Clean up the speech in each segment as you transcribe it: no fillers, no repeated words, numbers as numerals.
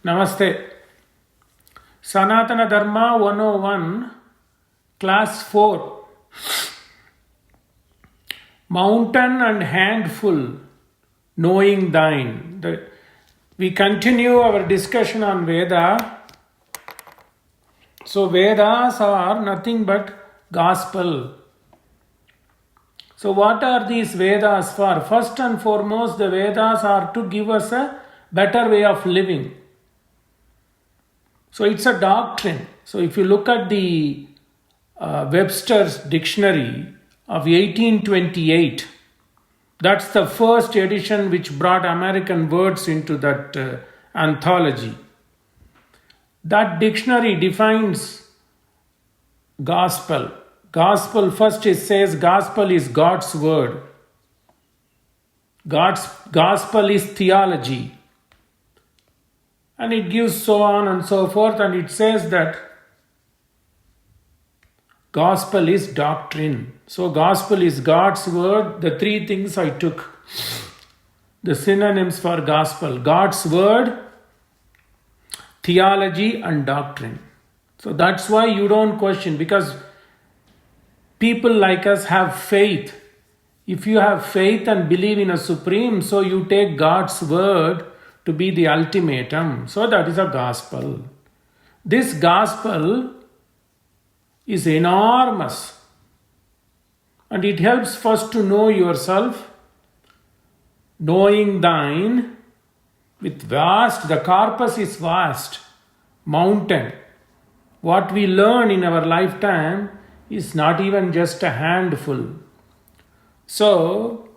Namaste. Sanatana Dharma 101, Class 4. Mountain and handful, knowing thine. We continue our discussion on Veda. So Vedas are nothing but gospel. So what are these Vedas for? First and foremost, the Vedas are to give us a better way of living. So it's a doctrine. So if you look at the Webster's dictionary of 1828, that's the first edition which brought American words into that anthology. That dictionary defines gospel. Gospel, first it says gospel is God's word. God's gospel is theology. And it gives so on and so forth, and it says that gospel is doctrine. So gospel is God's word. The three things I took, the synonyms for gospel: God's word, theology, and doctrine. So that's why you don't question, because people like us have faith. If you have faith and believe in a supreme, so you take God's word to be the ultimatum. So that is a gospel. This gospel is enormous, and it helps first to know yourself, knowing thine with vast. The corpus is vast, mountain. What we learn in our lifetime is not even just a handful. So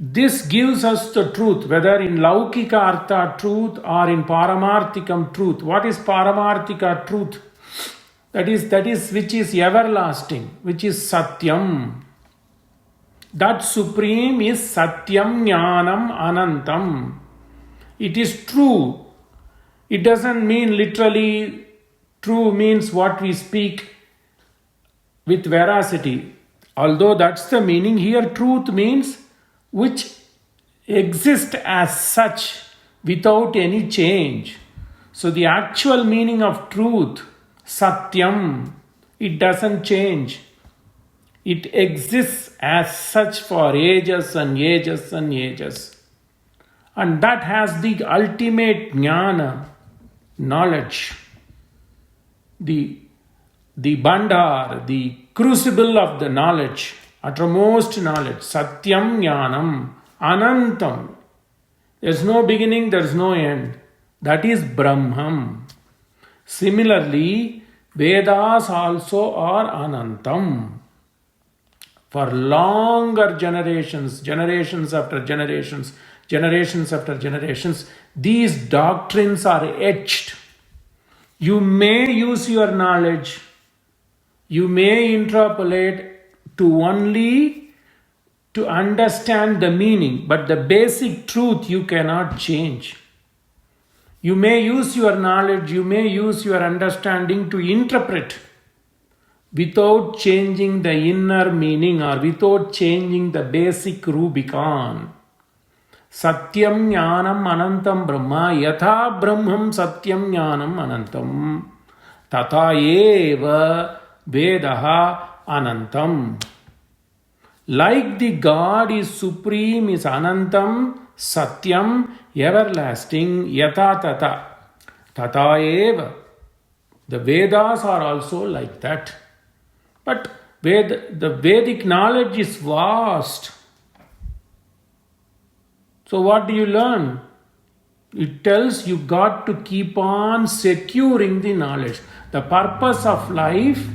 this gives us the truth, whether in Laukika Artha truth or in Paramarthikam truth. What is Paramarthika truth? That is which is everlasting, which is Satyam. That supreme is Satyam Jnanam Anantam. It is true. It doesn't mean literally true means what we speak with veracity. Although that's the meaning here, truth means which exist as such without any change. So the actual meaning of truth, Satyam, it doesn't change. It exists as such for ages and ages and ages. And that has the ultimate jnana, knowledge. The bandar, the crucible of the knowledge, uttermost knowledge, Satyam Jnanam Anantam. There's no beginning, there's no end. That is Brahman. Similarly, Vedas also are Anantam. For longer generations, generations after generations, generations after generations, these doctrines are etched. You may use your knowledge, you may interpolate to only to understand the meaning, but the basic truth you cannot change. You may use your knowledge, you may use your understanding to interpret without changing the inner meaning or without changing the basic Rubicon. Satyam Jnanam Anantam Brahma Yatha Brahmam Satyam Jnanam Anantam Tata Eva Vedaha Anantam. Like the God is supreme, is Anantam, Satyam, everlasting, Yatha Tata. Tata Eva. The Vedas are also like that. But the Vedic knowledge is vast. So what do you learn? It tells you got to keep on securing the knowledge. The purpose of life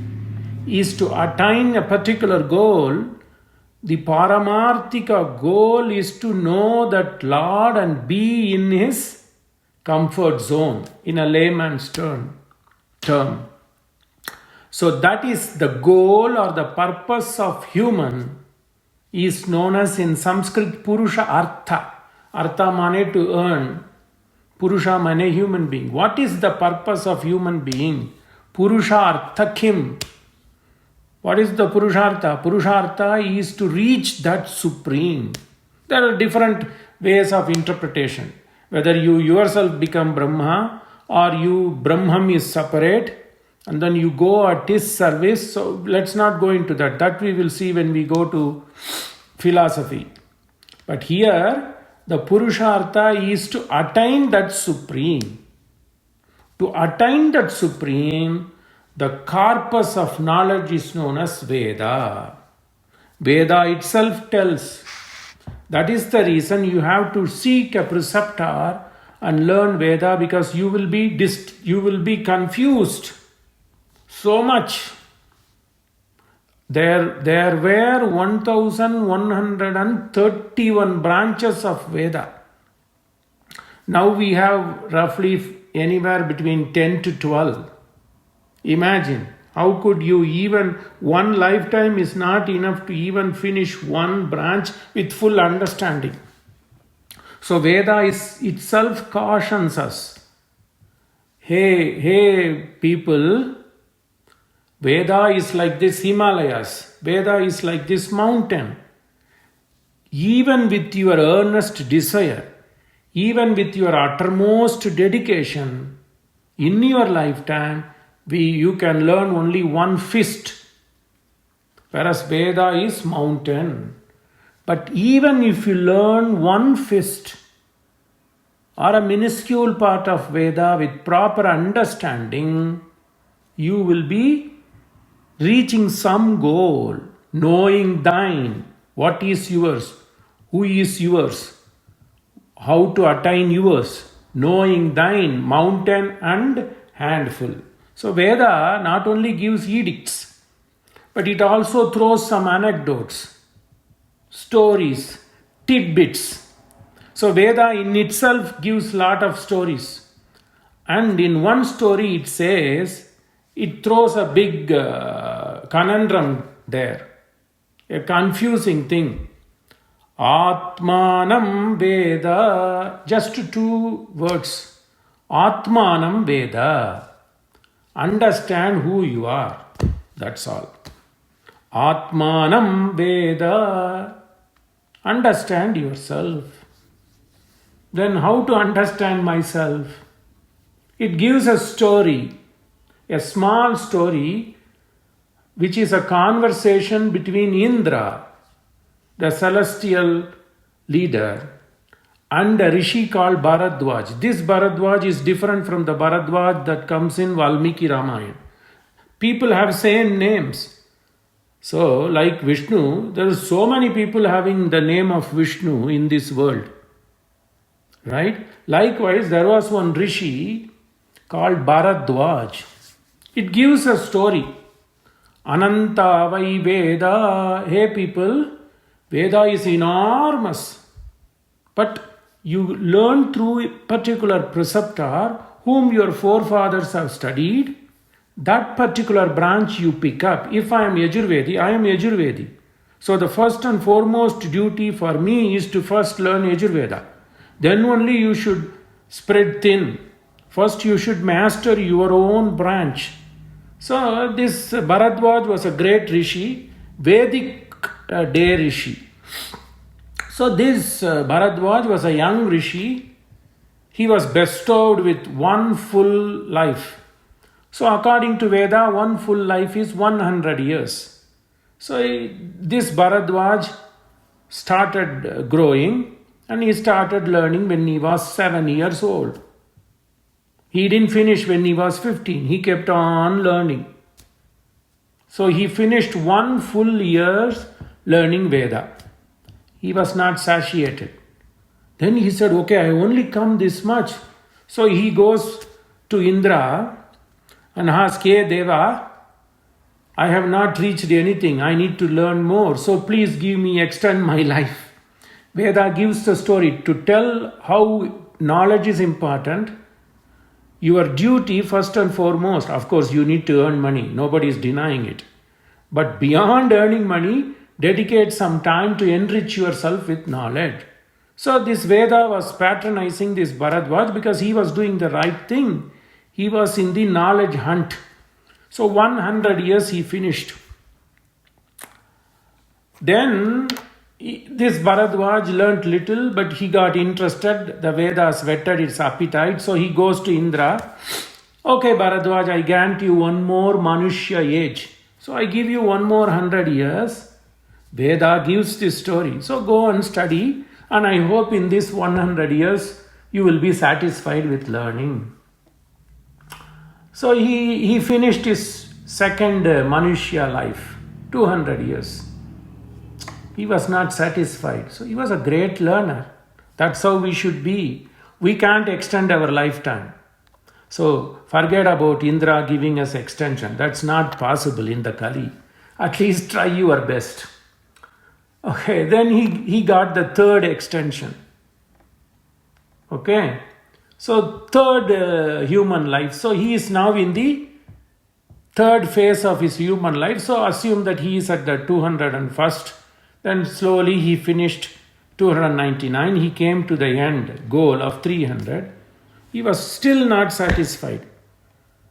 is to attain a particular goal. The Paramarthika goal is to know that Lord and be in His comfort zone, in a layman's term. So that is the goal or the purpose of human is known as in Sanskrit Purusha Artha. Artha mane to earn. Purusha mane human being. What is the purpose of human being? Purusha Artha Kim. What is the Purushartha? Purushartha is to reach that supreme. There are different ways of interpretation. Whether you yourself become Brahma or you Brahman is separate and then you go at his service. So let's not go into that. That we will see when we go to philosophy. But here the Purushartha is to attain that supreme. To attain that supreme, the corpus of knowledge is known as Veda. Veda itself tells. That is the reason you have to seek a preceptor and learn Veda, because you will be confused so much. There were 1131 branches of Veda. Now we have roughly anywhere between 10 to 12. Imagine, how could you even, one lifetime is not enough to even finish one branch with full understanding. So Veda itself cautions us. Hey people, Veda is like this Himalayas. Veda is like this mountain. Even with your earnest desire, even with your uttermost dedication, in your lifetime, you can learn only one fist. Whereas Veda is mountain. But even if you learn one fist or a minuscule part of Veda with proper understanding, you will be reaching some goal, knowing thine, what is yours, who is yours, how to attain yours, knowing thine, mountain and handful. So Veda not only gives edicts, but it also throws some anecdotes, stories, tidbits. So Veda in itself gives lot of stories. And in one story it says, it throws a big conundrum there, a confusing thing. Atmanam Veda, just 2 words. Atmanam Veda. Understand who you are. That's all. Atmanam Veda. Understand yourself. Then how to understand myself? It gives a story, a small story, which is a conversation between Indra, the celestial leader, and a rishi called Bharadwaj. This Bharadwaj is different from the Bharadwaj that comes in Valmiki Ramayana. People have same names. So, like Vishnu, there are so many people having the name of Vishnu in this world. Right? Likewise, there was one rishi called Bharadwaj. It gives a story. Ananta vai Veda. Hey people, Veda is enormous. But you learn through a particular preceptor whom your forefathers have studied. That particular branch you pick up. If I am Yajur Vedi, I am Yajur Vedi. So the first and foremost duty for me is to first learn Yajur Veda. Then only you should spread thin. First you should master your own branch. So this Bharadwaj was a great rishi, Vedic day rishi. So this Bharadwaj was a young rishi. He was bestowed with one full life. So according to Veda, one full life is 100 years. So this Bharadwaj started growing and he started learning when he was 7 years old. He didn't finish when he was 15. He kept on learning. So he finished 1 full year learning Veda. He was not satiated. Then he said, okay, I only come this much. So he goes to Indra and asks, hey Deva, I have not reached anything. I need to learn more. So please extend my life. Veda gives the story to tell how knowledge is important. Your duty first and foremost, of course you need to earn money. Nobody is denying it. But beyond earning money, dedicate some time to enrich yourself with knowledge. So this Veda was patronizing this Bharadwaj because he was doing the right thing. He was in the knowledge hunt. So 100 years he finished. Then This Bharadwaj learnt little, but he got interested. The Vedas whetted its appetite. So he goes to Indra. Okay, Bharadwaj, I grant you one more Manushya age. So I give you one more 100 years. Veda gives this story. So go and study. And I hope in this 100 years, you will be satisfied with learning. So he finished his second Manushya life, 200 years. He was not satisfied. So he was a great learner. That's how we should be. We can't extend our lifetime. So forget about Indra giving us extension. That's not possible in the Kali. At least try your best. Okay, then he got the third extension. Okay, so third human life. So he is now in the third phase of his human life. So assume that he is at the 201st. Then slowly he finished 299. He came to the end goal of 300. He was still not satisfied.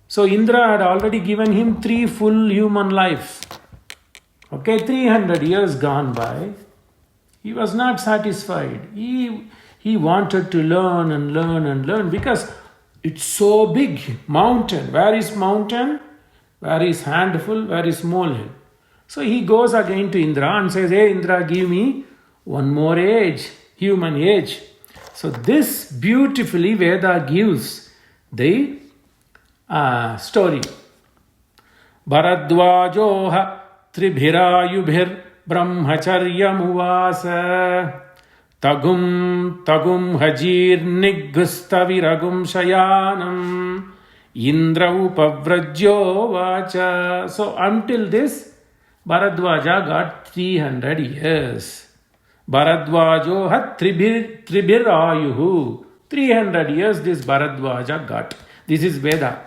So Indra had already given him 3 full human lives. Okay, 300 years gone by. He was not satisfied. He wanted to learn and learn and learn because it's so big. Mountain. Where is mountain? Where is handful? Where is molehill? So he goes again to Indra and says, hey Indra, give me one more age, human age. So this beautifully Veda gives the story. Bharadvajoha tribhirayubhir brahmacharyam uvasa tagum hajir niggustaviragum shayanam Indra upavrajyo vacha. So until this, Bharadvaja got 300 years. Bharadvajo had tribhir ayuhu. 300 years this Bharadvaja got. This is Veda.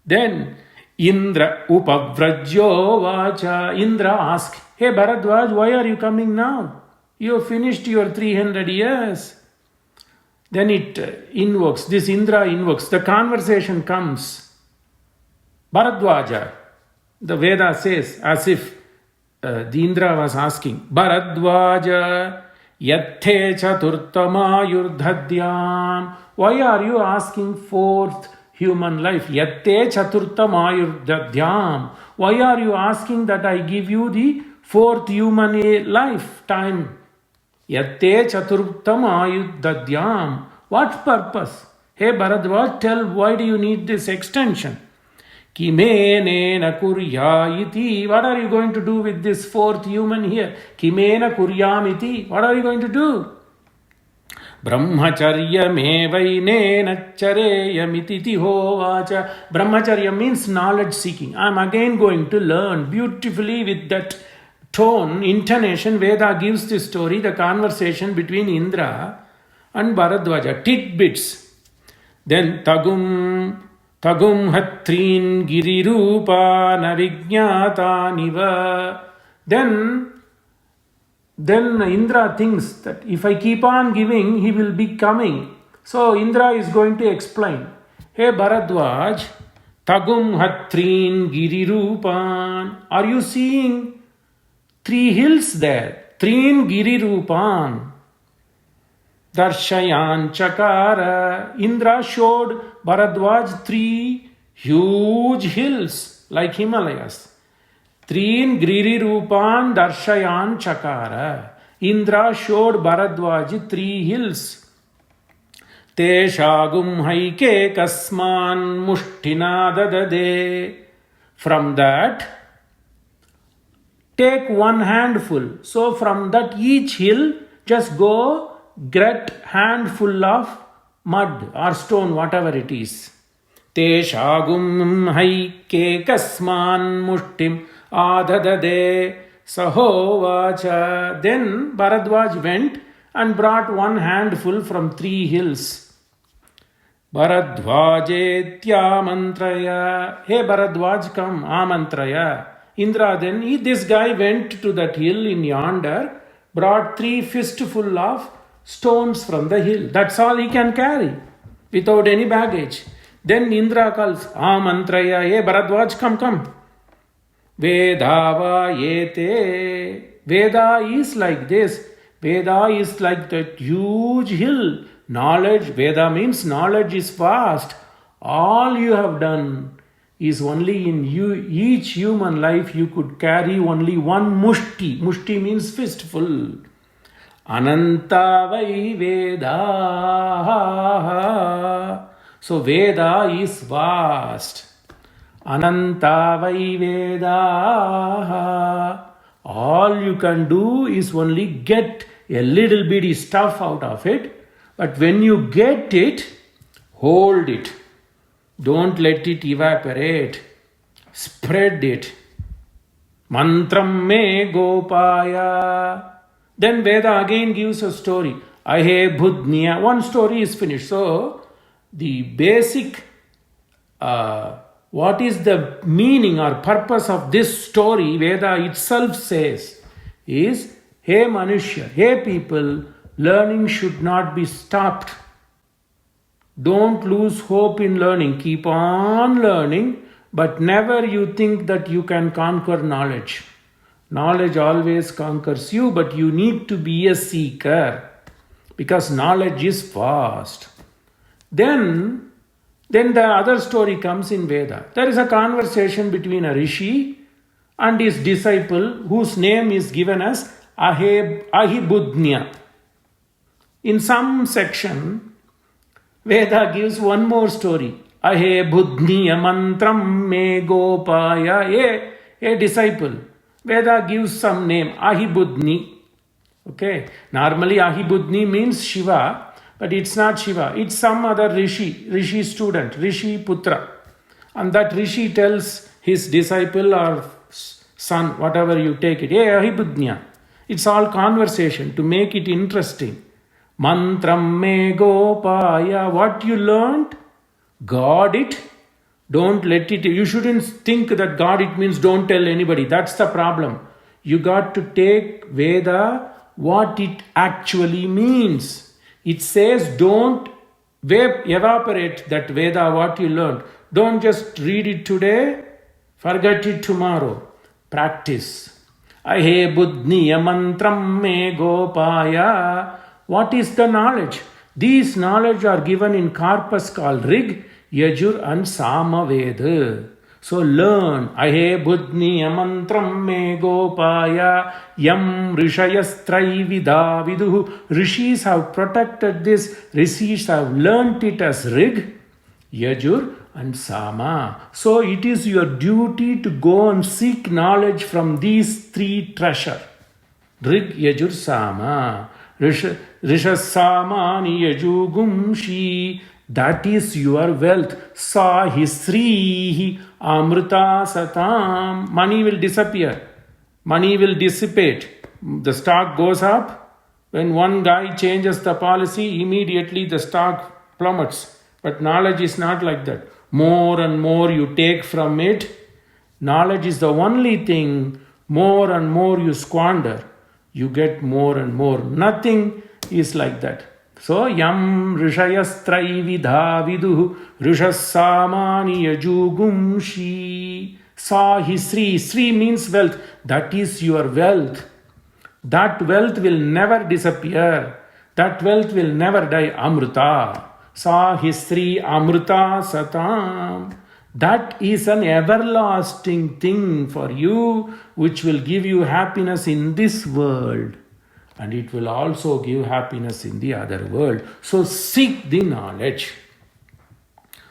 Then Indra upavrajyo vacha. Indra asked, hey Bharadvaj, why are you coming now? You have finished your 300 years. Then it invokes, this Indra invokes, the conversation comes. Bharadvaja. The Veda says, as if the Indra was asking, Bharadvaja yatthe chaturtamayurdhadyam. Why are you asking fourth human life? Yatte chaturtamayurdhadyam. Why are you asking that I give you the fourth human lifetime? Yatte chaturtamayurdhadyam. What purpose? Hey Bharadvaj, tell, why do you need this extension? Kimenena kurya iti. What are you going to do with this fourth human here? Kimena kuryam iti. What are you going to do? Brahmacharya mevainena chareyamiti hovacha. Brahmacharya means knowledge seeking. I am again going to learn. Beautifully with that tone, intonation, Veda gives this story, the conversation between Indra and Bharadvaja. Tidbits. Then tagum hatrin girirupa navignata niva. Then Indra thinks that if I keep on giving, he will be coming. So Indra is going to explain. Hey Bharadvaj, tagum hatrin girirupan. Are you seeing 3 hills there? Trin girirupan. Darshayan chakara. Indra showed Bharadvaj 3 huge hills like Himalayas. Trin Griri Rupan Darshayan Chakara. Indra showed Bharadvaj 3 hills. Te shagum haike kasman mushtina dadade. From that, take one handful. So from that each hill, just go get handful of mud or stone, whatever it is. Te shagum haike kasman mushtim adadade sahovacha. Then Bharadvaj went and brought one handful from 3 hills. Bharadvajetya mantraya. Hey Bharadvaj, come, amantraya. Indra then, this guy went to that hill in yonder, brought 3 fistful of stones from the hill. That's all he can carry without any baggage. Then Indra calls, amantraya. Hey Bharadvaj, come. Vedava yete. Veda is like this. Veda is like that huge hill. Knowledge, Veda means knowledge is vast. All you have done is only in you, each human life you could carry only one mushti. Mushti means fistful. Ananta vai Veda. So Veda is vast. Ananta vai Veda. All you can do is only get a little bitty stuff out of it. But when you get it, hold it. Don't let it evaporate. Spread it. Mantram me gopaya. Then Veda again gives a story. Ahe budhnya. One story is finished. So, the basic, what is the meaning or purpose of this story, Veda itself says, is, hey Manushya, hey people, learning should not be stopped. Don't lose hope in learning. Keep on learning, but never you think that you can conquer knowledge. Knowledge always conquers you, but you need to be a seeker because knowledge is vast. Then the other story comes in Veda. There is a conversation between a rishi and his disciple whose name is given as Ahibudnya. In some section, Veda gives one more story. Ahibudnya mantram me gopaya. A disciple. Veda gives some name, Ahibudni. Okay. Normally Ahibudni means Shiva. But it's not Shiva, it's some other Rishi student, Rishi Putra. And that Rishi tells his disciple or son, whatever you take it, hey Ahibudnya. It's all conversation to make it interesting. Mantram me gopaya. What you learned, guard it. Don't let it, you shouldn't think that guard it means don't tell anybody. That's the problem. You got to take Veda, what it actually means. It says don't evaporate that Veda, what you learned. Don't just read it today, forget it tomorrow. Practice. Ahe budhniya mantram me gopaya. What is the knowledge? These knowledge are given in corpus called Rig, Yajur and Samaveda. So learn. Ahe budhniya mantram me gopaya yam rishayastrai vida viduhu. Rishis have protected this. Rishis have learnt it as Rig, Yajur and Sama. So it is your duty to go and seek knowledge from these three treasure. Rig, Yajur, Sama. Rishasamani yajugumshi. That is your wealth. Sahisrihi amrita satam. Money will disappear. Money will dissipate. The stock goes up. When one guy changes the policy, immediately the stock plummets. But knowledge is not like that. More and more you take from it. Knowledge is the only thing. More and more you squander, you get more and more. Nothing is like that. So, yam rishayastrai vidha viduhu rishasamani yajugumshi sahisri. Sri means wealth. That is your wealth. That wealth will never disappear. That wealth will never die. Amrita. Sahisri amrita satam. That is an everlasting thing for you, which will give you happiness in this world. And it will also give happiness in the other world. So seek the knowledge.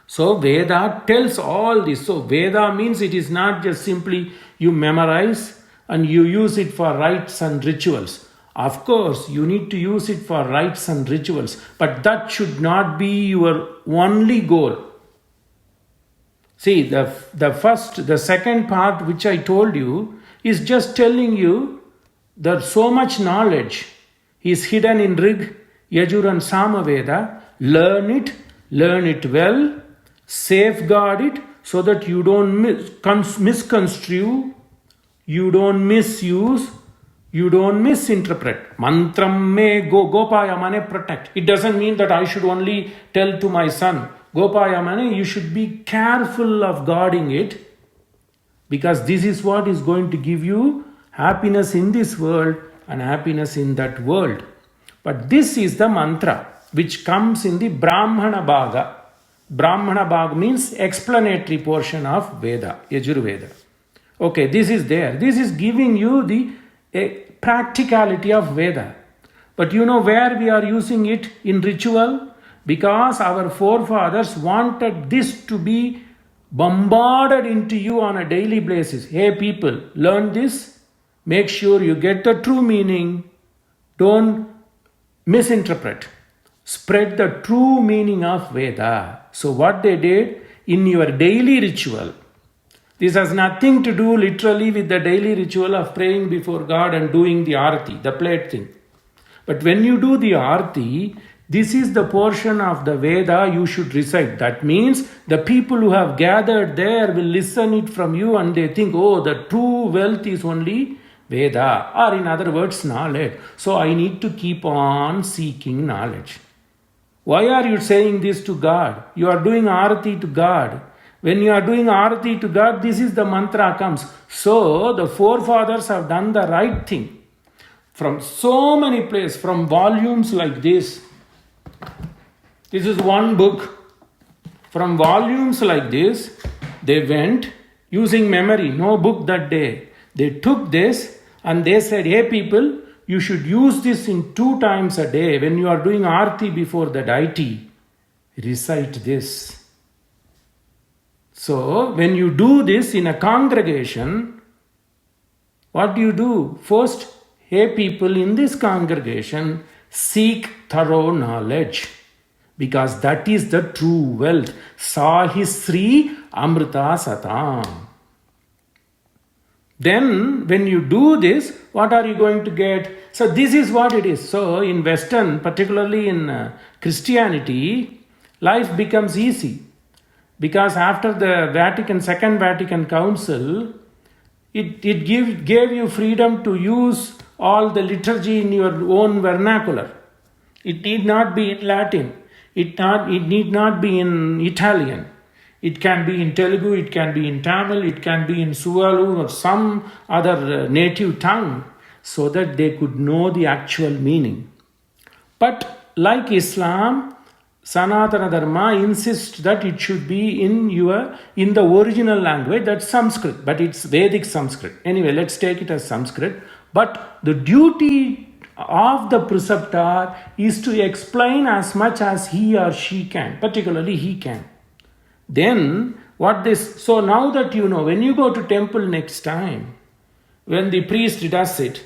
So Veda tells all this. So Veda means it is not just simply you memorize and you use it for rites and rituals. Of course, you need to use it for rites and rituals. But that should not be your only goal. See, the second part which I told you is just telling you that so much knowledge is hidden in Rig, Yajur and Samaveda. Learn it well, safeguard it so that you don't misconstrue, you don't misuse, you don't misinterpret. Mantram me gopaya mane protect. It doesn't mean that I should only tell to my son. Gopaya mane, you should be careful of guarding it because this is what is going to give you happiness in this world and happiness in that world. But this is the mantra which comes in the Brahmana Bhaga. Brahmana Bhaga means explanatory portion of Veda, Yajur Veda. Okay, this is there. This is giving you the practicality of Veda. But you know where we are using it in ritual? Because our forefathers wanted this to be bombarded into you on a daily basis. Hey people, learn this. Make sure you get the true meaning. Don't misinterpret. Spread the true meaning of Veda. So what they did in your daily ritual, this has nothing to do literally with the daily ritual of praying before God and doing the arati, the plate thing. But when you do the arati, this is the portion of the Veda you should recite. That means the people who have gathered there will listen it from you and they think, oh, the true wealth is only Veda, or in other words, knowledge. So I need to keep on seeking knowledge. Why are you saying this to God? You are doing arati to God. When you are doing arati to God, this is the mantra comes. So the forefathers have done the right thing. From so many places, from volumes like this. This is one book. From volumes like this, they went using memory, no book that day. They took this and they said, hey people, you should use this in 2 times a day. When you are doing arati before the deity, recite this. So, when you do this in a congregation, what do you do? First, hey people in this congregation, seek thorough knowledge. Because that is the true wealth. Sahisri Amrita Satam. Then, when you do this, what are you going to get? So, this is what it is. So, in Western, particularly in Christianity, life becomes easy. Because after the Second Vatican Council, it gave you freedom to use all the liturgy in your own vernacular. It need not be in Latin. It need not be in Italian. It can be in Telugu, it can be in Tamil, it can be in Sualu or some other native tongue, so that they could know the actual meaning. But like Islam, Sanatana Dharma insists that it should be in the original language, that's Sanskrit, but it's Vedic Sanskrit. Anyway, let's take it as Sanskrit. But the duty of the preceptor is to explain as much as he or she can, particularly he can. Then, so now that you know, when you go to temple next time, when the priest does it,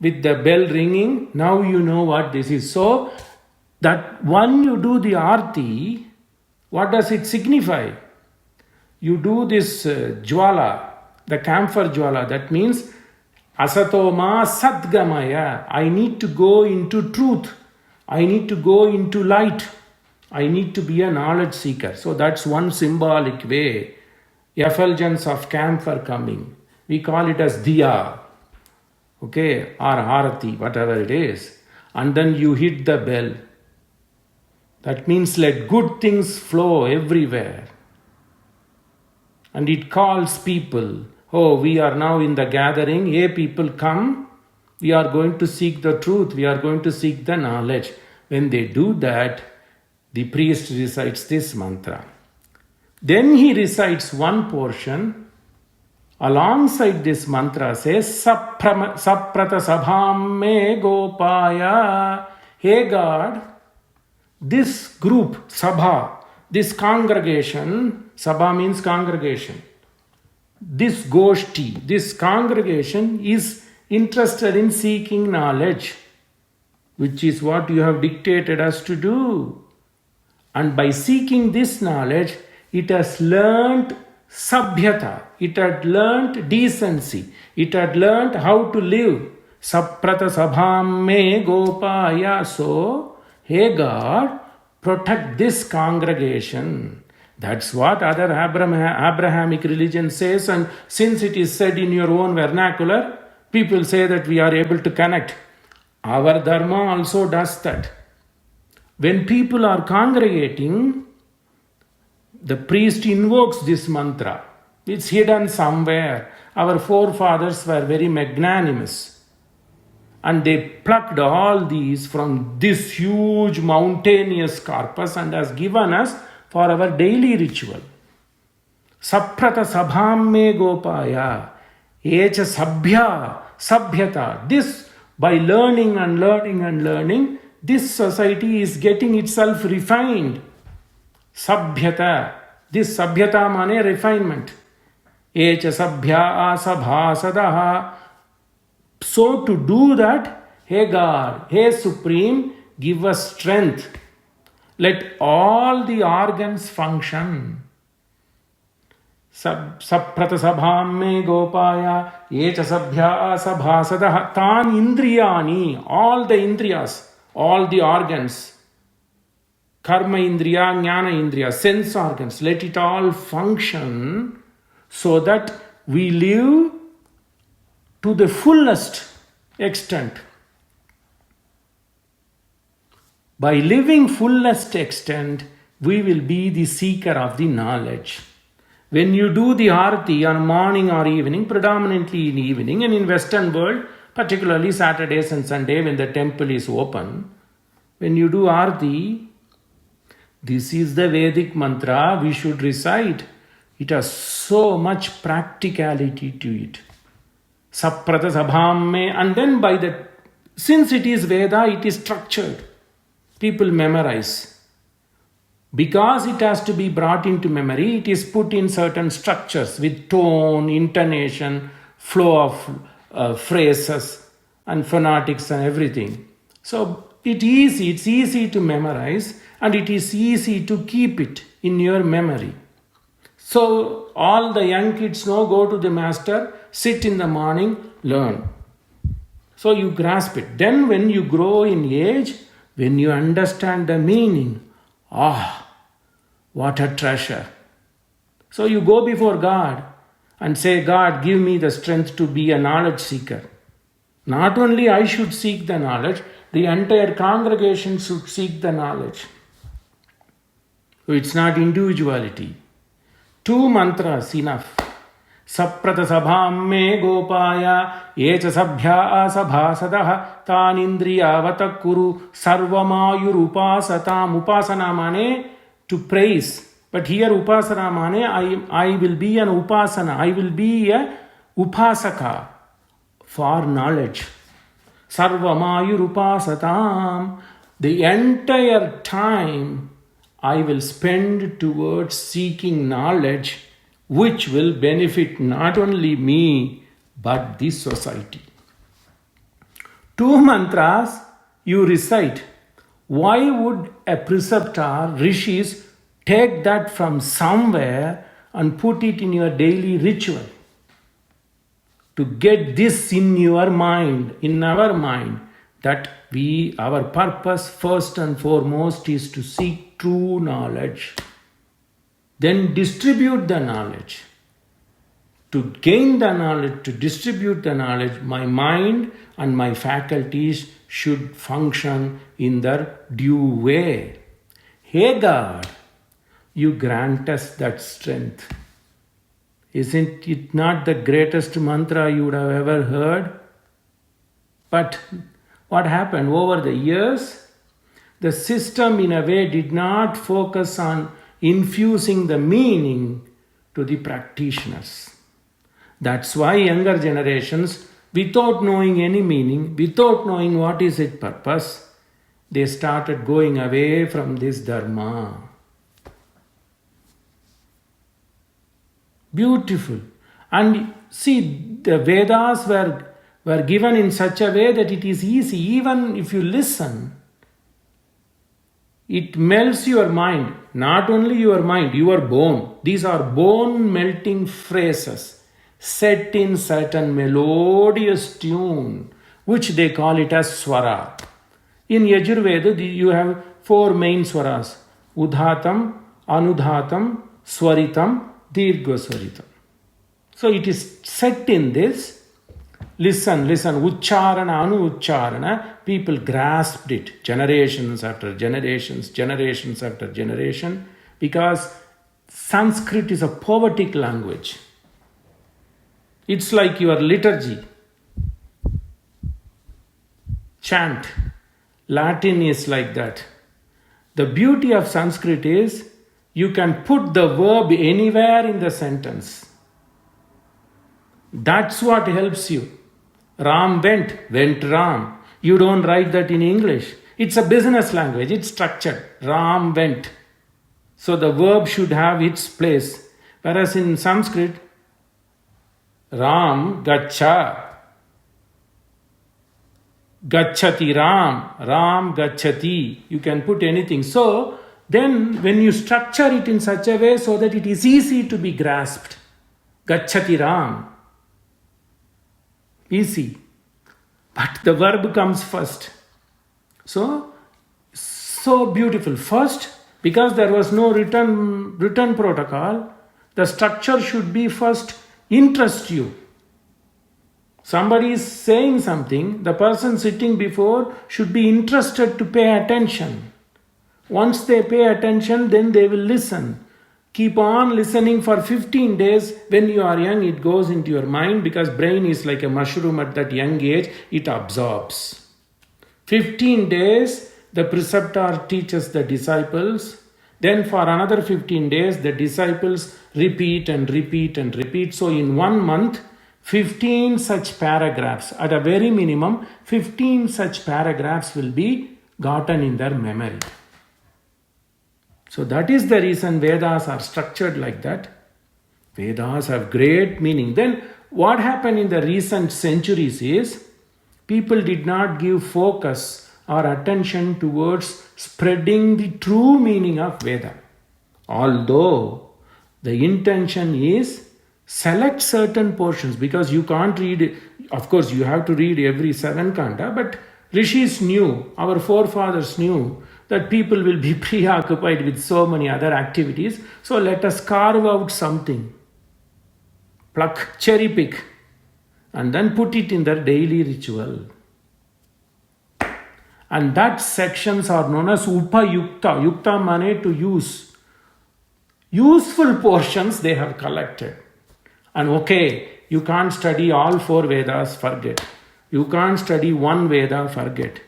with the bell ringing, now you know what this is. So, that when you do the arti, what does it signify? You do this jwala, the camphor jwala, that means asatoma sadgamaya. I need to go into truth. I need to go into light. I need to be a knowledge seeker. So that's one symbolic way. Effulgence of camphor coming. We call it as diya. Okay, or harati, whatever it is. And then you hit the bell. That means let good things flow everywhere. And it calls people. Oh, we are now in the gathering. Hey, people, come. We are going to seek the truth. We are going to seek the knowledge. When they do that, the priest recites this mantra. Then he recites one portion. Alongside this mantra says, Saprata Sabham Me Gopaya. Hey God, this group, Sabha, this congregation, Sabha means congregation. This Goshti, this congregation is interested in seeking knowledge, which is what you have dictated us to do. And by seeking this knowledge, it has learnt sabhyata, it had learnt decency, it had learnt how to live. Saprata sabham me gopaya. So, hey God, protect this congregation. That's what other Abrahamic religion says, and since it is said in your own vernacular, people say that we are able to connect. Our Dharma also does that. When people are congregating, the priest invokes this mantra. It's hidden somewhere. Our forefathers were very magnanimous. And they plucked all these from this huge mountainous corpus and has given us for our daily ritual. Saprata sabham me gopaya, echa sabhyata. This, by learning and learning and learning, this society is getting itself refined. Sabhyata. This sabhyata mane refinement. Echa sabhya asabhasadaha. So to do that, hey God, hey Supreme, give us strength. Let all the organs function. Saprata sabham me gopaya, echa sabhya asabhasadaha. Tan indriyani, all the indriyas, all the organs. Karma indriya, jnana indriya, sense organs, let it all function so that we live to the fullest extent. By living fullest extent, we will be the seeker of the knowledge. When you do the arati on morning or evening, predominantly in evening, and in Western world, particularly Saturdays and Sunday when the temple is open, when you do arati, this is the Vedic mantra we should recite. It has so much practicality to it. Saprata sabham me, and then by the, since it is Veda, it is structured. People memorize. Because it has to be brought into memory, it is put in certain structures with tone, intonation, flow of phrases and phonetics and everything. So it's easy to memorize, and it is easy to keep it in your memory. So all the young kids know, go to the master, sit in the morning, learn. So you grasp it. Then when you grow in age, when you understand the meaning, what a treasure. So you go before God and say, God, give me the strength to be a knowledge seeker. Not only I should seek the knowledge, the entire congregation should seek the knowledge. So it's not individuality. 2 mantras enough. Saprata sabham me gopaya, echa sabhya asabhasadaha, tan indriyavata kuru, sarvamayur upasatam. Upasana mane to praise. But here upasana mane, I will be an upasana. I will be a upasaka for knowledge. Sarvamayur upasatam. The entire time I will spend towards seeking knowledge, which will benefit not only me, but this society. 2 mantras you recite. Why would a preceptor, rishis, take that from somewhere and put it in your daily ritual? To get this in your mind, in our mind, that our purpose first and foremost is to seek true knowledge. Then distribute the knowledge. To gain the knowledge, to distribute the knowledge, my mind and my faculties should function in their due way. Hey God, you grant us that strength. Isn't it not the greatest mantra you would have ever heard? But what happened over the years? The system in a way did not focus on infusing the meaning to the practitioners. That's why younger generations, without knowing any meaning, without knowing what is its purpose, they started going away from this Dharma. Beautiful. And see, the Vedas were given in such a way that it is easy. Even if you listen, it melts your mind. Not only your mind, your bone. These are bone melting phrases set in certain melodious tune, which they call it as swara. In Yajur Veda, you have 4 main swaras: udhatam, anudhatam, swaritam, dirghaswaritam. So it is set in this. Listen, ucharana, anu-ucharana. People grasped it generations after generation, because Sanskrit is a poetic language. It's like your liturgy. Chant. Latin is like that. The beauty of Sanskrit is you can put the verb anywhere in the sentence. That's what helps you. Ram went Ram. You don't write that in English. It's a business language, it's structured. Ram went. So the verb should have its place. Whereas in Sanskrit, Ram gacha. Gachati Ram gachati. You can put anything. So then when you structure it in such a way so that it is easy to be grasped. Gachati Ram. Easy. But the verb comes first. So beautiful. First, because there was no written protocol, the structure should be first interest you. Somebody is saying something, the person sitting before should be interested to pay attention. Once they pay attention, then they will listen. Keep on listening for 15 days. When you are young, it goes into your mind because brain is like a mushroom at that young age, it absorbs. 15 days, the preceptor teaches the disciples. Then for another 15 days, the disciples repeat and repeat and repeat. So in 1 month, 15 such paragraphs, at a very minimum, 15 such paragraphs will be gotten in their memory. So that is the reason Vedas are structured like that. Vedas have great meaning. Then what happened in the recent centuries is people did not give focus or attention towards spreading the true meaning of Veda. Although the intention is select certain portions, because you can't read, of course you have to read every 7 Kanda, but Rishis knew, our forefathers knew that people will be preoccupied with so many other activities. So let us carve out something, pluck, cherry pick, and then put it in their daily ritual. And that sections are known as Upayukta. Yukta mane to use. Useful portions they have collected. And okay, you can't study all 4 Vedas, forget. You can't study 1 Veda, forget.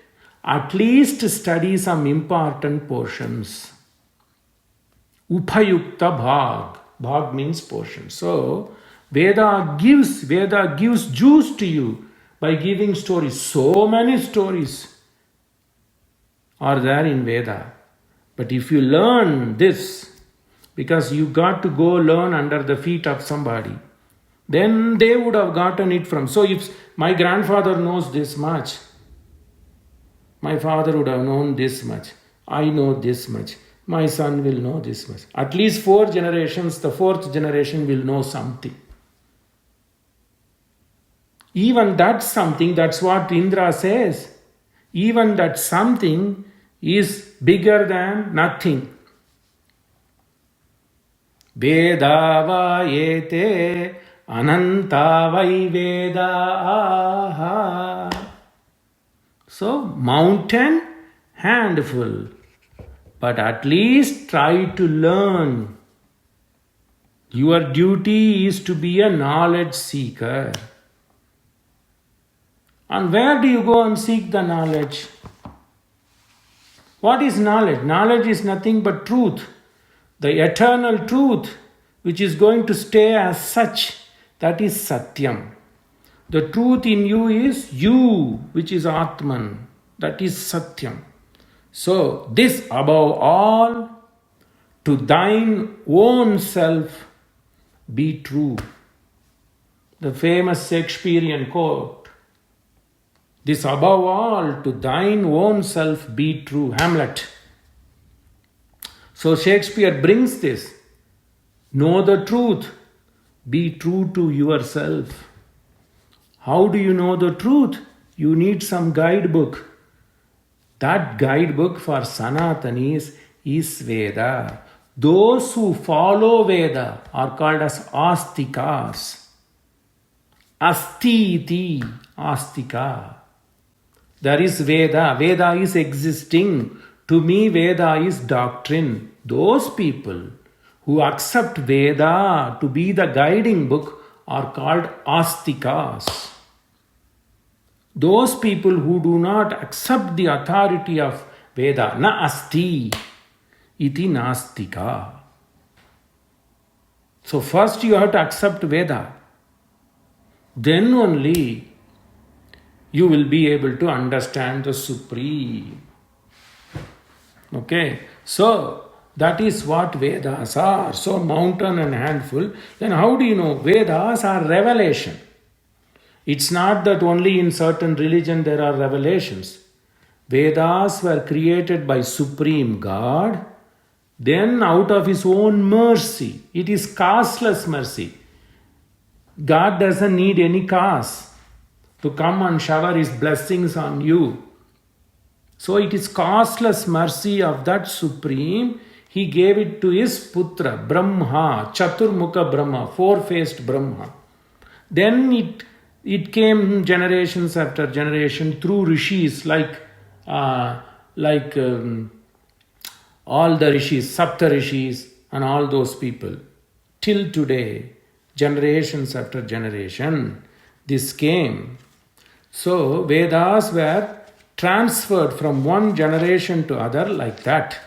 At least study some important portions. Upayukta bhag. Bhag means portion. So, Veda gives juice to you by giving stories. So many stories are there in Veda. But if you learn this, because you got to go learn under the feet of somebody, then they would have gotten it from. So if my grandfather knows this much, my father would have known this much, I know this much, my son will know this much. At least 4 generations, the 4th generation will know something. Even that's something, that's what Indra says. Even that something is bigger than nothing. Veda vayete ananta vai Veda. So, mountain, handful. But at least try to learn. Your duty is to be a knowledge seeker. And where do you go and seek the knowledge? What is knowledge? Knowledge is nothing but truth. The eternal truth, which is going to stay as such, that is Satyam. The truth in you is you, which is Atman. That is Satyam. So, this above all, to thine own self be true. The famous Shakespearean quote. This above all, to thine own self be true. Hamlet. So Shakespeare brings this. Know the truth. Be true to yourself. How do you know the truth? You need some guidebook. That guidebook for Sanatanis is Veda. Those who follow Veda are called as Astikas. Asti iti, Astika. There is Veda. Veda is existing. To me, Veda is doctrine. Those people who accept Veda to be the guiding book are called astikas. Those people who do not accept the authority of Veda, na asti iti nastika. So first you have to accept Veda. Then only you will be able to understand the Supreme. Okay, so that is what Vedas are. So mountain and handful. Then how do you know? Vedas are revelation. It's not that only in certain religion there are revelations. Vedas were created by Supreme God. Then out of His own mercy, it is costless mercy. God doesn't need any cause to come and shower His blessings on you. So it is costless mercy of that Supreme. He gave it to His Putra, Brahma, Chaturmukha Brahma, four-faced Brahma. Then it came generations after generation through rishis like all the rishis, Sapta rishis and all those people. Till today, generations after generation, this came. So Vedas were transferred from one generation to other like that.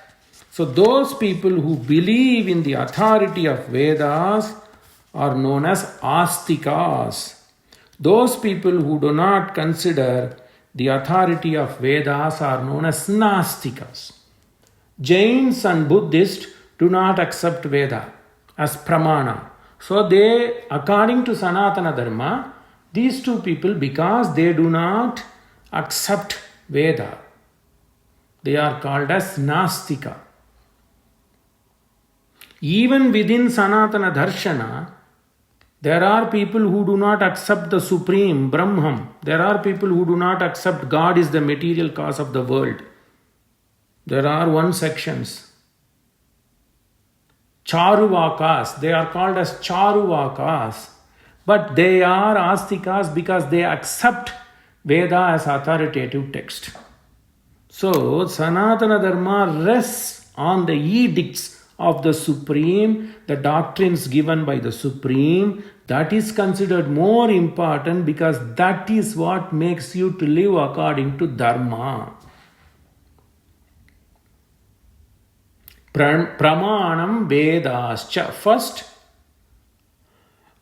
So those people who believe in the authority of Vedas are known as astikas. Those people who do not consider the authority of Vedas are known as nastikas. Jains and Buddhists do not accept Veda as pramana. So they, according to Sanatana Dharma, these two people, because they do not accept Veda, they are called as nastika. Even within Sanatana Darshana, there are people who do not accept the Supreme Brahman. There are people who do not accept God is the material cause of the world. There are one sections. Charuvakas, they are called as Charuvakas. But they are astikas because they accept Veda as authoritative text. So Sanatana Dharma rests on the edicts of the Supreme, the doctrines given by the Supreme. That is considered more important because that is what makes you to live according to Dharma. Pramanam Vedascha. First,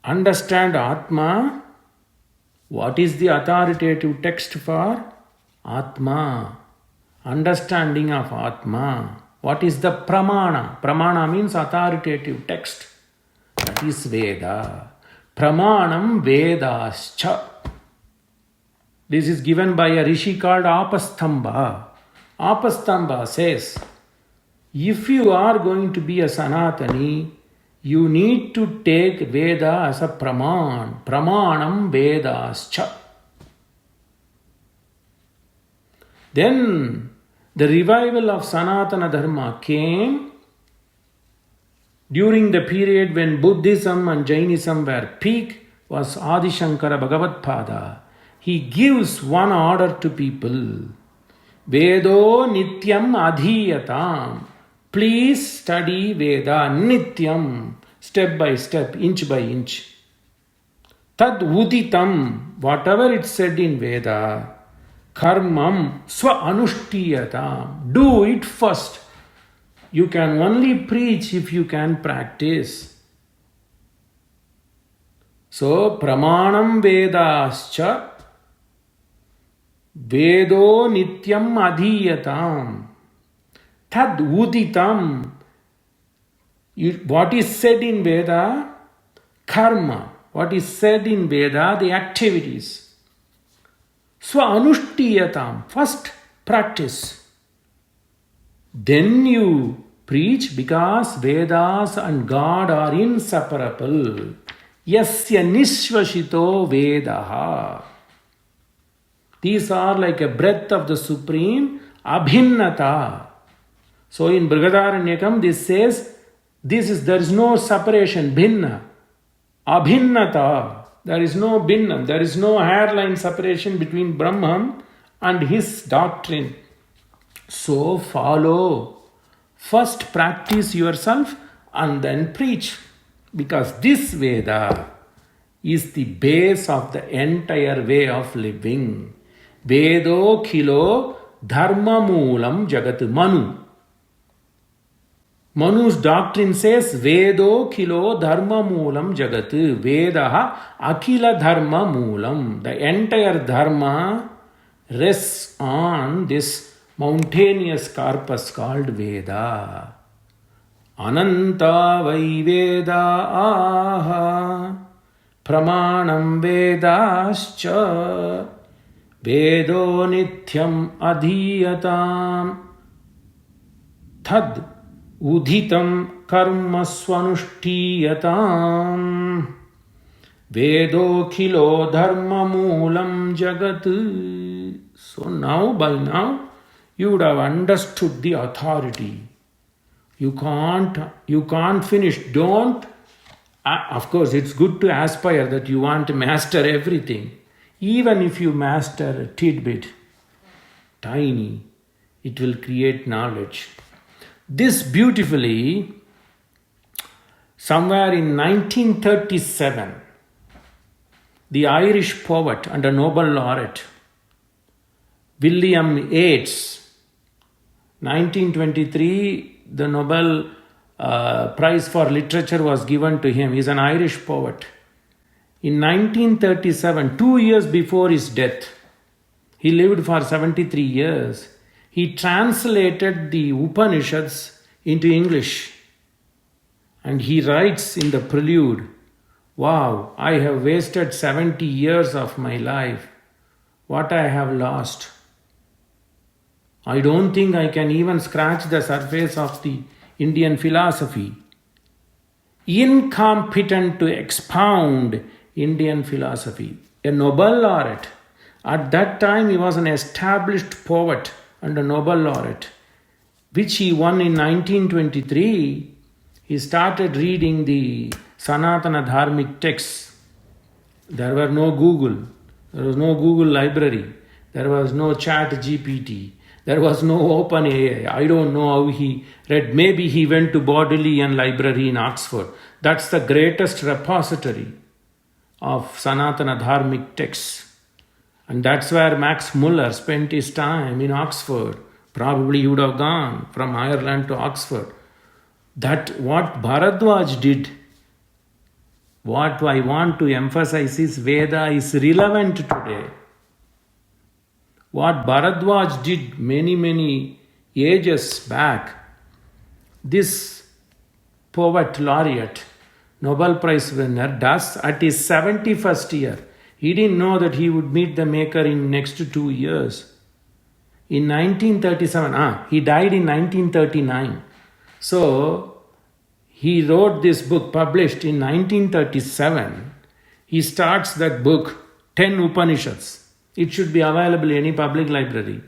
understand Atma. What is the authoritative text for Atma? Understanding of Atma. What is the pramana? Pramana means authoritative text. That is Veda. Pramanam Vedascha. This is given by a rishi called Apastamba. Apastamba says, if you are going to be a Sanatani, you need to take Veda as a praman. Pramanam Vedascha. Then the revival of Sanatana Dharma came during the period when Buddhism and Jainism were peak, was Adi Shankara Bhagavatpada. He gives one order to people. Vedo Nityam Adhiyatam. Please study Veda Nityam, step by step, inch by inch. Tad Uditam, whatever it said in Veda, Karmam Swa Anushtiyatam. Do it first. You can only preach if you can practice. So, Pramanam Vedascha Vedo Nityam Adhiyatam. Tad Uditam. What is said in Veda? Karma. What is said in Veda? The activities. Swa Anushtiyatam. First, practice. Then you preach because Vedas and God are inseparable. Yasya Nishvashito Vedaha. These are like a breath of the Supreme, Abhinnata. So in Brihadaranyakam this says, there is no separation, Bhinna. Abhinnata. There is no Bhinnam. There is no hairline separation between Brahman and his doctrine. So follow. First practice yourself and then preach. Because this Veda is the base of the entire way of living. Vedo khilo dharma moolam jagat. Manu's doctrine says Vedo khilo dharma moolam jagat. Vedaha akila dharma moolam. The entire dharma rests on this mountainous corpus called Veda. Ananta vai Veda aha pramanam vedascha Vedo nityam adhiyatam Tad udhitam karma swanushtiyatam Vedo khilo dharma moolam jagat. So by now, you would have understood the authority. You can't finish. Don't. Of course, it's good to aspire that you want to master everything. Even if you master a tidbit, tiny, it will create knowledge. This beautifully, somewhere in 1937, the Irish poet and a Nobel laureate, William Yeats, 1923, the Nobel Prize for Literature was given to him. He's an Irish poet. In 1937, 2 years before his death, he lived for 73 years. He translated the Upanishads into English. And he writes in the prelude, "Wow, I have wasted 70 years of my life. What I have lost. I don't think I can even scratch the surface of the Indian philosophy. Incompetent to expound Indian philosophy." A Nobel laureate. At that time, he was an established poet and a Nobel laureate, which he won in 1923. He started reading the Sanatana dharmic texts. There were no Google. There was no Google library. There was no chat GPT. There was no open AI. I don't know how he read. Maybe he went to Bodleian Library in Oxford. That's the greatest repository of Sanatana dharmic texts. And that's where Max Muller spent his time in Oxford. Probably he would have gone from Ireland to Oxford. That what Bharadwaj did, what I want to emphasize is Veda is relevant today. What Bharadwaj did many ages back, this poet laureate, Nobel Prize winner, does at his 71st year. He didn't know that he would meet the Maker in next 2 years. In 1937, he died in 1939. So, he wrote this book, published in 1937. He starts that book, 10 Upanishads. It should be available in any public library.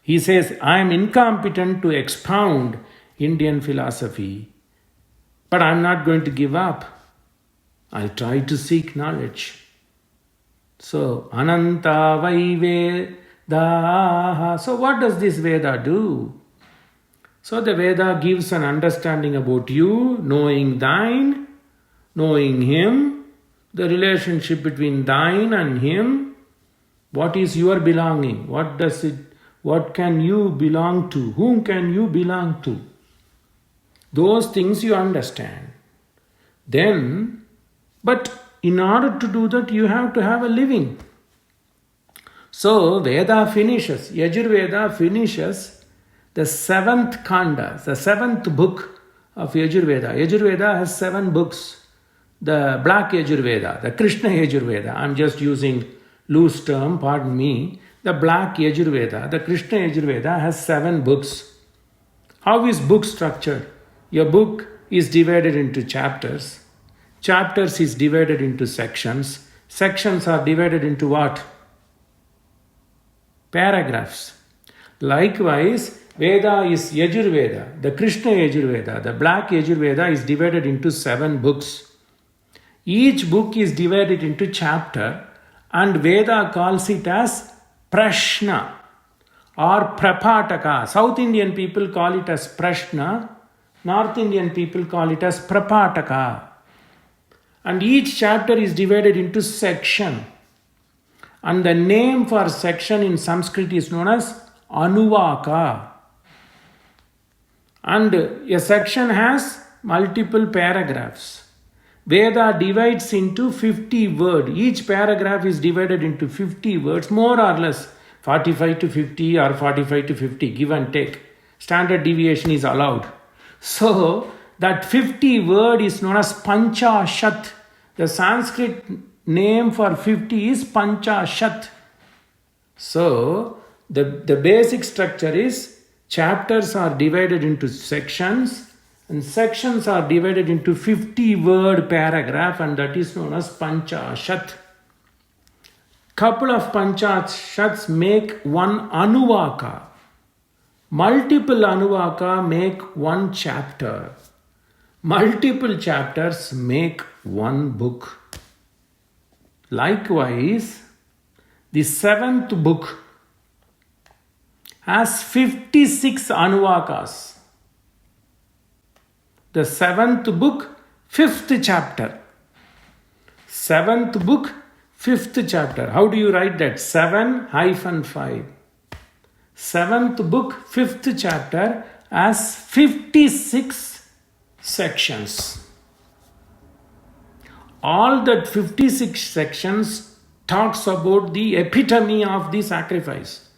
He says, I am incompetent to expound Indian philosophy, but I'm not going to give up. I'll try to seek knowledge. So, Ananta vai Veda. So, what does this Veda do? So, the Veda gives an understanding about you, knowing thine, knowing him, the relationship between thine and him. What is your belonging? What can you belong to? Whom can you belong to? Those things you understand. Then, but in order to do that, you have to have a living. So, Veda finishes, Yajur Veda finishes the 7th Kanda, the 7th book of Yajur Veda. Yajur Veda has 7 books. The black Yajur Veda, the Krishna Yajur Veda, I'm just using loose term, pardon me. The black Yajur Veda, the Krishna Yajur Veda has 7 books. How is book structured? Your book is divided into chapters. Chapters is divided into sections. Sections are divided into what? Paragraphs. Likewise, Veda is Yajur Veda, the Krishna Yajur Veda, the black Yajur Veda is divided into 7 books. Each book is divided into chapter, and Veda calls it as Prashna or Prapataka. South Indian people call it as Prashna, North Indian people call it as Prapataka. And each chapter is divided into section. And the name for section in Sanskrit is known as Anuvaka. And a section has multiple paragraphs. Veda divides into 50 words. Each paragraph is divided into 50 words, more or less 45 to 50 or 45 to 50, give and take. Standard deviation is allowed. So, that 50 word is known as Panchashat. The Sanskrit name for 50 is Panchashat. So, the basic structure is chapters are divided into sections, and sections are divided into 50 word paragraph, and that is known as Panchashat. Couple of Panchashats make one Anuvaka. Multiple Anuvaka make one chapter. Multiple chapters make one book. Likewise, the seventh book has 56 Anuvakas. The seventh book, fifth chapter. Seventh book, fifth chapter. How do you write that? 7-5. Seventh book, fifth chapter has 56 sections. All that 56 sections talks about the epitome of the sacrifice.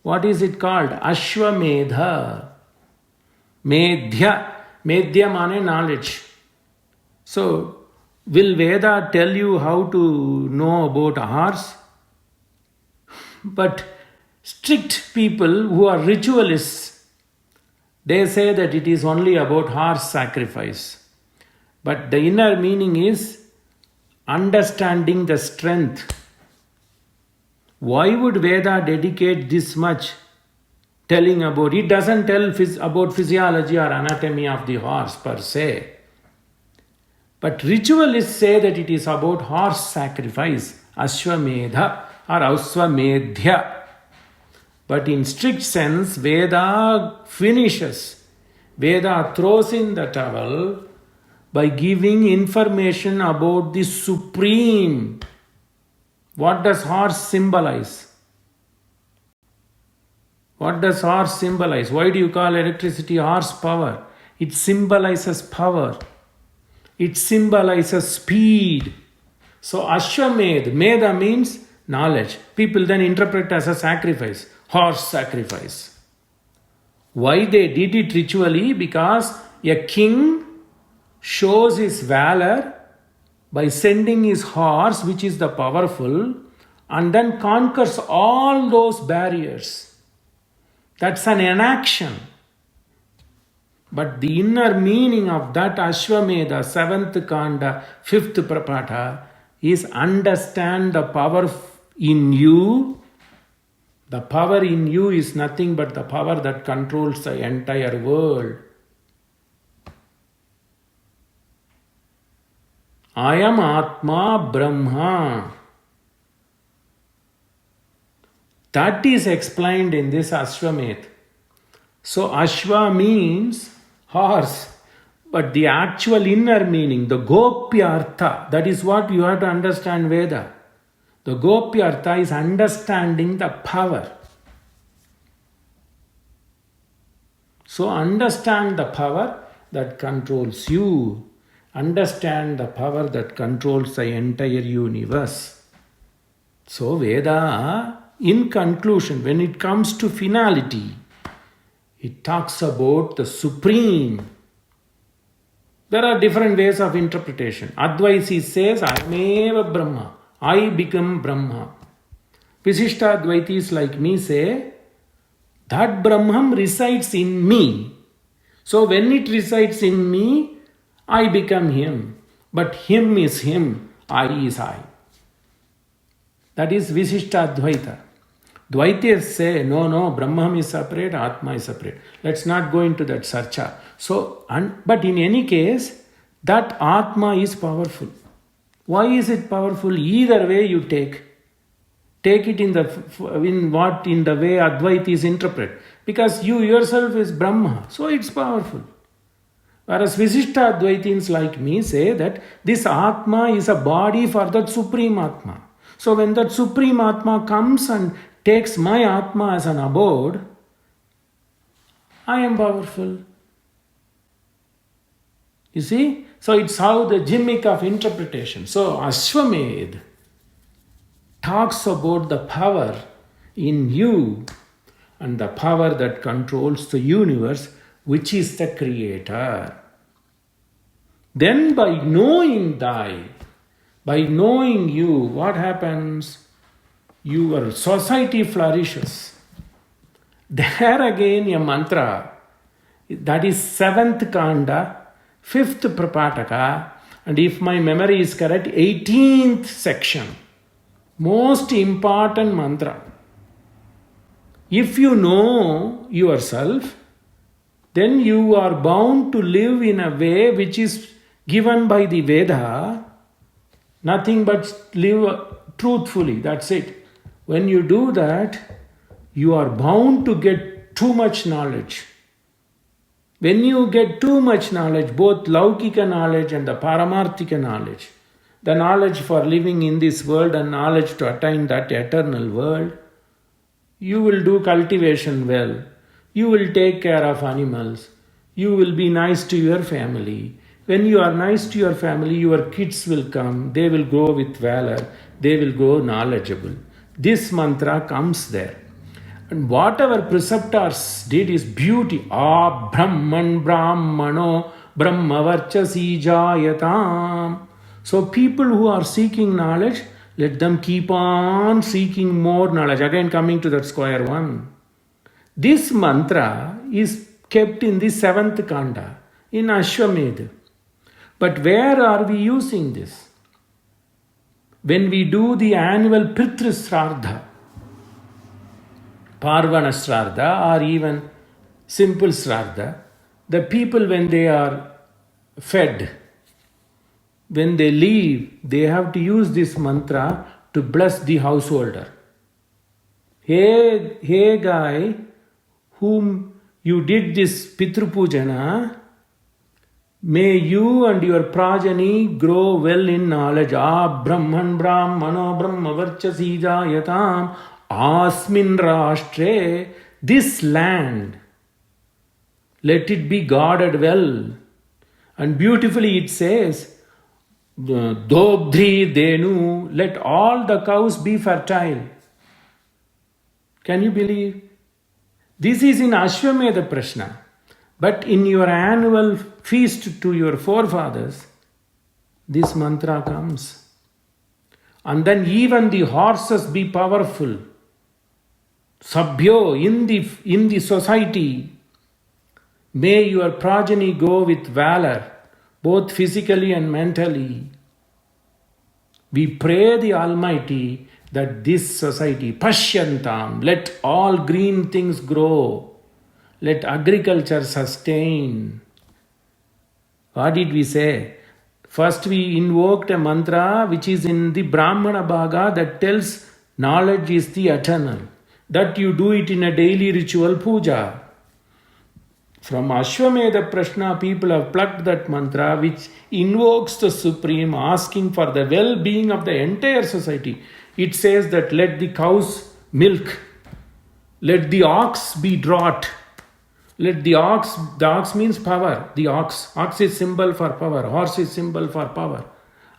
What is it called? Ashvamedha. Medhya. Medhya mane knowledge. So, will Veda tell you how to know about a horse? But strict people who are ritualists, they say that it is only about horse sacrifice. But the inner meaning is understanding the strength. Why would Veda dedicate this much telling about? It doesn't tell about physiology or anatomy of the horse per se. But ritualists say that it is about horse sacrifice, Ashvamedha or Asvamedhya. But in strict sense, Veda finishes. Veda throws in the towel by giving information about the supreme. What does horse symbolize? What does horse symbolize? Why do you call electricity horsepower? It symbolizes power. It symbolizes speed. So Ashvamedha, Medha means knowledge. People then interpret as a sacrifice, horse sacrifice. Why they did it ritually? Because a king shows his valor by sending his horse, which is the powerful, and then conquers all those barriers. That's an inaction. But the inner meaning of that Ashvamedha, 7th Kanda, 5th Prapata, is understand the power in you. The power in you is nothing but the power that controls the entire world. I am Atma Brahma. That is explained in this Ashvamedha. So Ashva means horse, but the actual inner meaning, the Gopyartha, that is what you have to understand Veda. The Gopyartha is understanding the power. So understand the power that controls you. Understand the power that controls the entire universe. So Veda, in conclusion, when it comes to finality, it talks about the supreme. There are different ways of interpretation. Advaisi says, Ahmeva Brahma. I become Brahma. Visishta Advaitis like me say, that Brahman resides in me. So when it resides in me, I become him. But him is him, I is I. That is Visishta Advaita. Dvaitas say, no, Brahman is separate, Atma is separate. Let's not go into that sarcha. So, but in any case, that Atma is powerful. Why is it powerful? Either way you take it in the way Advaitis interpret. Because you yourself is Brahma, so it's powerful. Whereas Visishta Advaitins like me say that this Atma is a body for that Supreme Atma. So when that Supreme Atma comes and takes my Atma as an abode, I am powerful. You see? So it's how the gimmick of interpretation. So Ashvamedha talks about the power in you and the power that controls the universe, which is the creator. Then by knowing by knowing you, what happens? Your society flourishes. There again a mantra, that is 7th Kanda, 5th Prapataka, and if my memory is correct, 18th section. Most important mantra. If you know yourself, then you are bound to live in a way which is given by the Veda, nothing but live truthfully, that's it. When you do that, you are bound to get too much knowledge. When you get too much knowledge, both Laukika knowledge and the Paramarthika knowledge, the knowledge for living in this world and knowledge to attain that eternal world, you will do cultivation well. You will take care of animals. You will be nice to your family. When you are nice to your family, your kids will come. They will grow with valor. They will grow knowledgeable. This mantra comes there. And whatever preceptors did is beauty. Brahman Brahmano Brahmavarchasi Jayatam. So people who are seeking knowledge, let them keep on seeking more knowledge. Again coming to that square one. This mantra is kept in the 7th Kanda, in Ashvamedha. But where are we using this? When we do the annual Pitru Sraddha, Parvana Sraddha, or even simple Sraddha, the people when they are fed, when they leave, they have to use this mantra to bless the householder. Hey guy, whom you did this Pitru Pujana, may you and your progeny grow well in knowledge. Brahman Brahmano Brahmavarchasi Jayatam Asmin Rashtre. This land, let it be guarded well. And beautifully it says, Dobdhi Denu, let all the cows be fertile. Can you believe? This is in Ashvamedha Prashna. But in your annual feast to your forefathers, this mantra comes. And then even the horses be powerful. Sabhyo, in the society, may your progeny go with valor, both physically and mentally. We pray the Almighty that this society, Pashyantam, let all green things grow. Let agriculture sustain. What did we say? First we invoked a mantra which is in the Brahmana Bhaga that tells knowledge is the eternal. That you do it in a daily ritual puja. From Ashvamedha Prashna, people have plucked that mantra which invokes the Supreme, asking for the well-being of the entire society. It says that let the cows milk, let the ox be draught, let the ox means power, the ox is symbol for power, horse is symbol for power.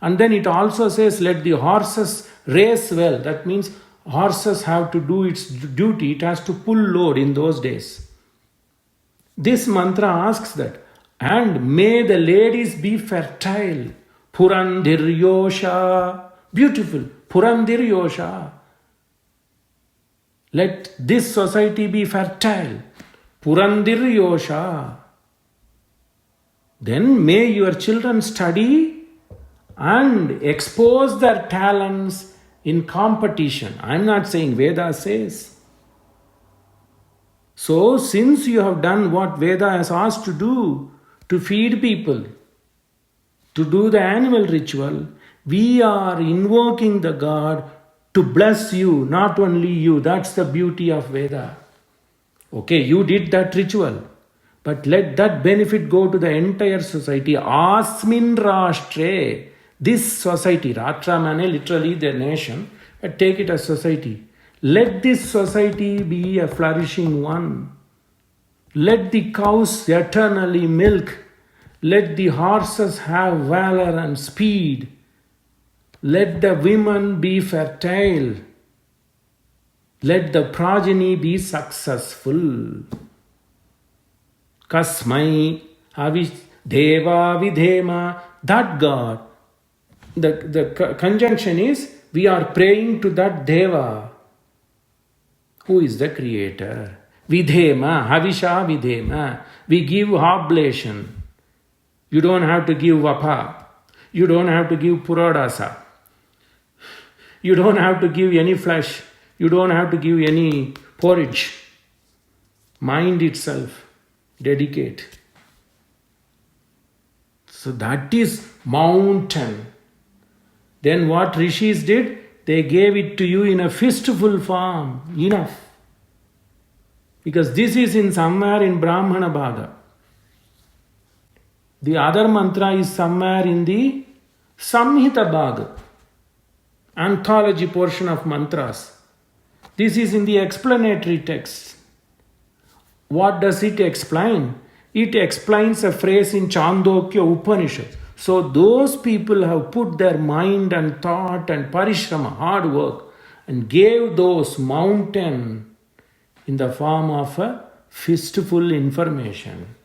And then it also says let the horses race well, that means horses have to do its duty, it has to pull load in those days. This mantra asks that, and may the ladies be fertile. Purandiryosha. Beautiful. Purandiryosha. Let this society be fertile. Purandiryosha. Then may your children study and expose their talents in competition. I am not saying Veda says. So, since you have done what Veda has asked to do, to feed people, to do the annual ritual, we are invoking the God to bless you, not only you. That's the beauty of Veda. Okay, you did that ritual. But let that benefit go to the entire society. Asmin Rashtre. This society, Rashtra mane literally the nation, but take it as society. Let this society be a flourishing one. Let the cows eternally milk. Let the horses have valor and speed. Let the women be fertile. Let the progeny be successful. Kasmai avish deva vidhema. That God. The conjunction is we are praying to that Deva who is the creator. Vidhema, Havisha Vidhema. We give oblation. You don't have to give Vapa. You don't have to give Puradasa. You don't have to give any flesh. You don't have to give any porridge. Mind itself. Dedicate. So that is mountain. Then what rishis did? They gave it to you in a fistful form. Enough. Because this is in somewhere in Brahmana Bhaga. The other mantra is somewhere in the Samhita Bhaga. Anthology portion of mantras. This is in the explanatory text. What does it explain? It explains a phrase in Chandogya Upanishad. So those people have put their mind and thought and parishrama, hard work, and gave those mountain in the form of a fistful information.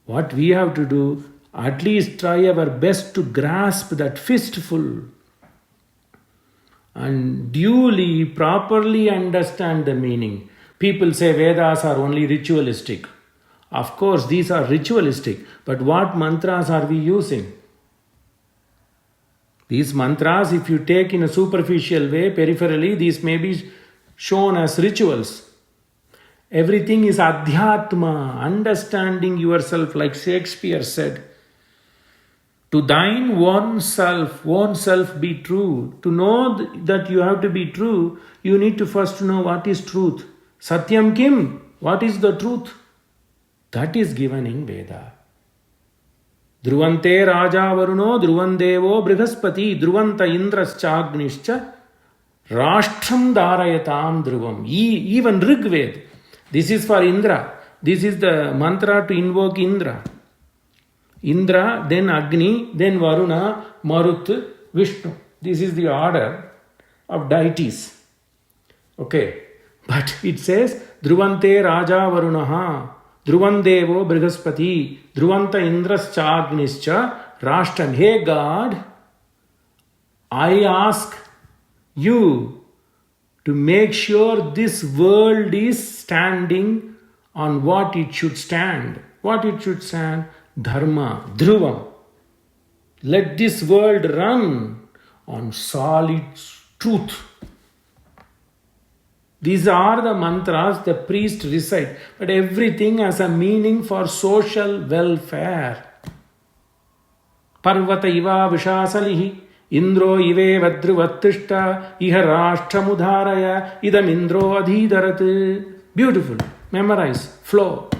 What we have to do, at least try our best to grasp that fistful and duly, properly understand the meaning. People say Vedas are only ritualistic. Of course, these are ritualistic, but what mantras are we using? These mantras, if you take in a superficial way, peripherally, these may be shown as rituals. Everything is adhyatma, understanding yourself, like Shakespeare said. To thine own self be true. To know that you have to be true, you need to first know what is truth. Satyam kim? What is the truth? That is given in Veda. Dhruvante Raja Varuno, Dhruvandevo Brihaspati, Dhruvanta Indraschagnischa, Rashtram Darayatam Dhruvam. Even Rig Veda. This is for Indra. This is the mantra to invoke Indra. Indra, then Agni, then Varuna, Marut, Vishnu. This is the order of deities. Okay. But it says, Dhruvante Raja Varunaha, Dhruvandevo Brihaspati, Dhruvanta Indraschagnischa, Rashtam. Hey God, I ask you to make sure this world is standing on what it should stand. What it should stand? Dharma, Dhruvam. Let this world run on solid truth. These are the mantras the priest recite, but everything has a meaning for social welfare. Parvata iva vishasalihi, Indro ive vadruvattishta, iha rashtamudharaya, idam Indro adhidarat. Beautiful. Memorize. Flow.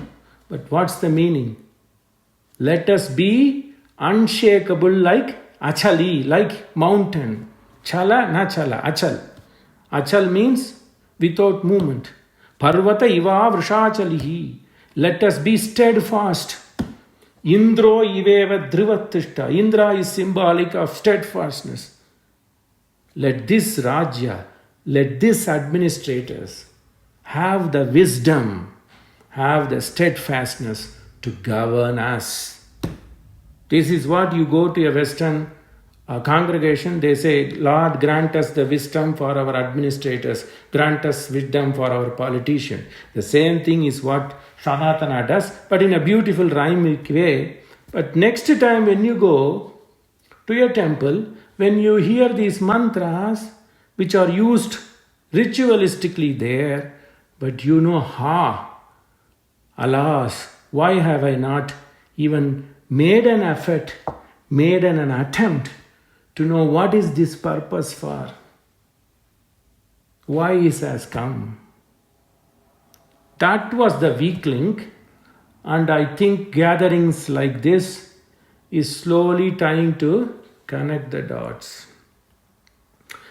But what's the meaning? Let us be unshakable like achali, like mountain. Chala, na chala, achal. Achal means without movement. Parvata iva vrishachalihi. Let us be steadfast. Indro iveva dhrivatishta. Indra is symbolic of steadfastness. Let this Rajya, let this administrators have the wisdom, have the steadfastness to govern us. This is what you go to a Western congregation, they say, Lord, grant us the wisdom for our administrators, grant us wisdom for our politicians. The same thing is what Sanatana does, but in a beautiful rhymic way. But next time when you go to a temple, when you hear these mantras, which are used ritualistically there, but you know, alas, why have I not even made an effort, made an attempt to know what is this purpose for? Why it has come? That was the weak link. And I think gatherings like this is slowly trying to connect the dots.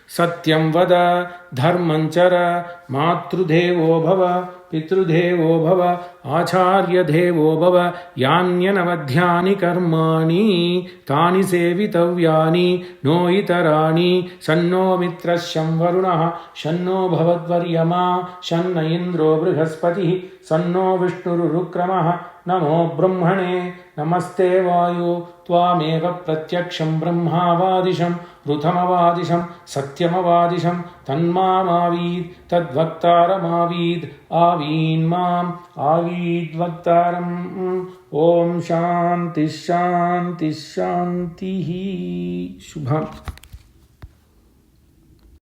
Satyam vada dharmanchara matrudevo bhava pitrudevo bhava acharya devo bhava yanyanavadhyani karmani tani sevitavyani no itarani sanno mitrasyam varunah shanno bhavadvaryama shanna indro brihaspati sanno vishnurukramah namo brahmane namaste vayu tvameva pratyaksham brahmavadisham rutamavadisham satyamavadisham tanmamavid tadvaktaramavid avid mam avid vaktaram. Om shanti shanti shanti. Shubham.